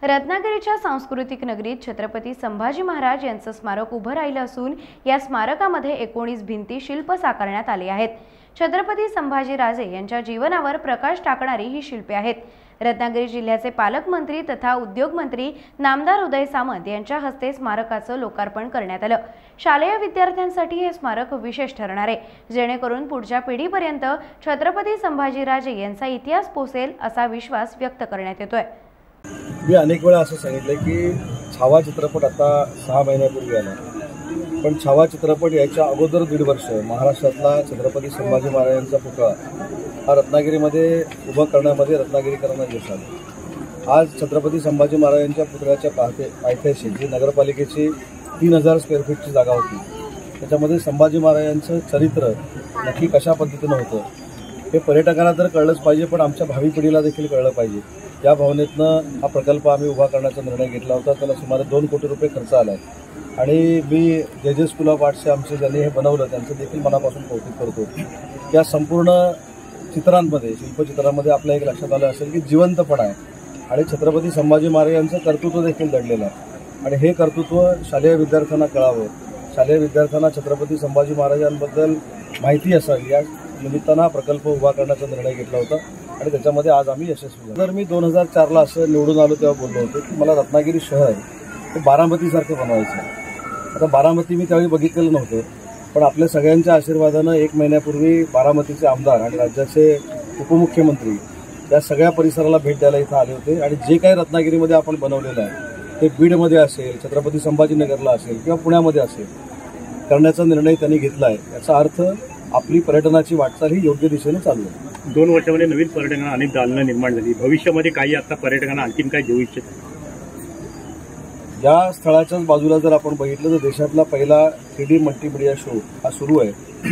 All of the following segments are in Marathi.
रत्नागिरीच्या सांस्कृतिक नगरीत छत्रपती संभाजी महाराज यांचं स्मारक उभं राहिलं असून या स्मारकामध्ये 19 भिंती शिल्प साकारण्यात आली आहेत। छत्रपती संभाजी राजे यांच्या जीवनावर प्रकाश टाकणारी ही शिल्पे आहेत। रत्नागिरी जिल्ह्याचे पालकमंत्री तथा उद्योग मंत्री नामदार उदय सामंत यांच्या हस्ते स्मारकाचं लोकार्पण करण्यात आलं। शालेय विद्यार्थ्यांसाठी हे स्मारक विशेष ठरणार आहे, जेणेकरून पुढच्या पिढीपर्यंत छत्रपती संभाजी राजे यांचा इतिहास पोहोचेल असा विश्वास व्यक्त करण्यात येतोय। मी अनेक वेळा असं सांगितलं की छावा चित्रपट आता 6 महिन्यापूर्वी आला, पण छावा चित्रपट याच्या अगोदर 1.5 वर्ष महाराष्ट्रातला छत्रपती संभाजी महाराजांचा पुतळा हा रत्नागिरीमध्ये उभा करण्यामध्ये रत्नागिरीकरांना यश आलं। आज छत्रपती संभाजी महाराजांच्या पुतळ्याच्या पायथ्याशी जी नगरपालिकेची 3000 स्क्वेअर फीटची जागा होती, त्याच्यामध्ये संभाजी महाराजांचं चरित्र नक्की कशा पद्धतीनं होतं हे पर्यटकांना तर कळलंच पाहिजे, पण आमच्या भावी पिढीला देखील कळलं पाहिजे। या भावनेतनं हा प्रकल्प आम्ही उभा करण्याचा निर्णय घेतला होता। त्याला सुमारे 2 कोटी रुपये खर्च आला आहे आणि मी जे स्कूल ऑफ आर्ट्सचे आमचे ज्यांनी हे बनवलं त्यांचं देखील मनापासून कौतुक करतो। या संपूर्ण चित्रांमध्ये, शिल्पचित्रांमध्ये आपल्या एक लक्षात आलं असेल की जिवंतपणा आहे आणि छत्रपती संभाजी महाराजांचं कर्तृत्व देखील दडलेलं आहे आणि हे कर्तृत्व शालेय विद्यार्थ्यांना कळावं, शालेय विद्यार्थ्यांना छत्रपती संभाजी महाराजांबद्दल माहिती असावी या निमित्तानं हा प्रकल्प उभा करण्याचा निर्णय घेतला होता आणि त्याच्यामध्ये आज आम्ही यशस्वी झालो। तर मी 2004ला असं निवडून आलो तेव्हा बोललो होतो की मला रत्नागिरी शहर हे बारामतीसारखं बनवायचं आहे। आता बारामती मी त्यावेळी बघितलेलं नव्हतं, पण आपल्या सगळ्यांच्या आशीर्वादानं 1 महिन्यापूर्वी बारामतीचे आमदार आणि राज्याचे उपमुख्यमंत्री या सगळ्या परिसराला भेट द्यायला इथं आले होते आणि जे काही रत्नागिरीमध्ये आपण बनवलेलं आहे ते बीडमध्ये असेल, छत्रपती संभाजीनगरला असेल किंवा पुण्यामध्ये असेल करण्याचा निर्णय त्यांनी घेतला आहे। याचा अर्थ आपली पर्यटनाची वाटचाल ही योग्य दिशेने चालू आहे। 2 वर्षामध्ये नवीन पर्यटकांना अनेक दालनं निर्माण झाली, भविष्यामध्ये काही आता पर्यटकांना आणखीन काय देऊ इच्छित? या स्थळाच्याच बाजूला जर आपण बघितलं तर देशातला पहिला 3D मल्टीमीडिया शो हा सुरू आहे।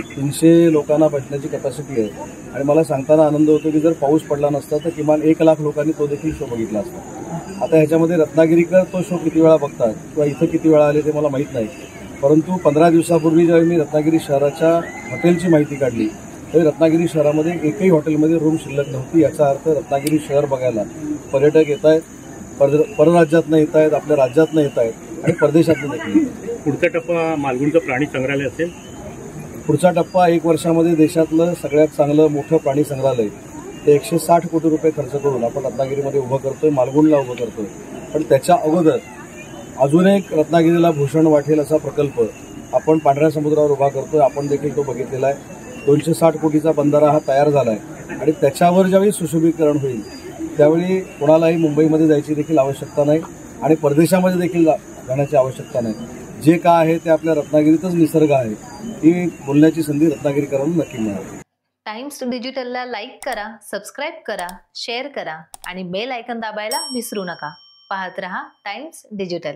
300 लोकांना बसण्याची कॅपॅसिटी आहे आणि मला सांगताना आनंद होतो की जर पाऊस पडला नसता तर किमान 1 लाख लोकांनी तो देखील शो बघितला असता। आता ह्याच्यामध्ये रत्नागिरीकर तो शो किती वेळा बघतात किंवा इथं किती वेळा आले ते मला माहीत नाही, परंतु 15 दिवसापूर्वी ज्यावेळी मी रत्नागिरी शहराच्या हॉटेलची माहिती काढली तरी रत्नागिरी शहरामध्ये एकही हॉटेलमध्ये रूम शिल्लक नव्हती। याचा अर्थ रत्नागिरी शहर बघायला पर्यटक येत आहेत, परराज्यातनं येत आहेत, आपल्या राज्यातनं येत आहेत आणि परदेशातनं देखील येत आहेत। पुढचा टप्पा मालगुणचं प्राणी संग्रहालय असेल। पुढचा टप्पा 1 वर्षामध्ये देशातलं सगळ्यात चांगलं मोठं प्राणी संग्रहालय ते 160 कोटी रुपये खर्च करून आपण रत्नागिरीमध्ये उभं करतोय, मालगुणला उभं करतोय। पण त्याच्या अगोदर अजून एक रत्नागिरीला भूषण वाटेल असा प्रकल्प आपण पांढऱ्या समुद्रावर उभा करतोय, आपण देखील तो बघितलेला आहे। 260 कोटीचा बंधारा हा तयार झाला आहे आणि त्याच्यावर ज्यावेळी सुशोभीकरण होईल त्यावेळी कोणालाही मुंबईमध्ये जायची देखील आवश्यकता नाही आणि परदेशामध्ये देखील जाण्याची आवश्यकता नाही। जे काय आहे ते आपल्या रत्नागिरीतच निसर्ग आहे, ही बोलण्याची संधी रत्नागिरीकरांना नक्की मिळाली। टाइम्स डिजिटलला लाईक करा, सबस्क्राईब करा, शेअर करा आणि बेल आयकॉन दाबायला विसरू नका। पाहत रहा टाइम्स डिजिटल।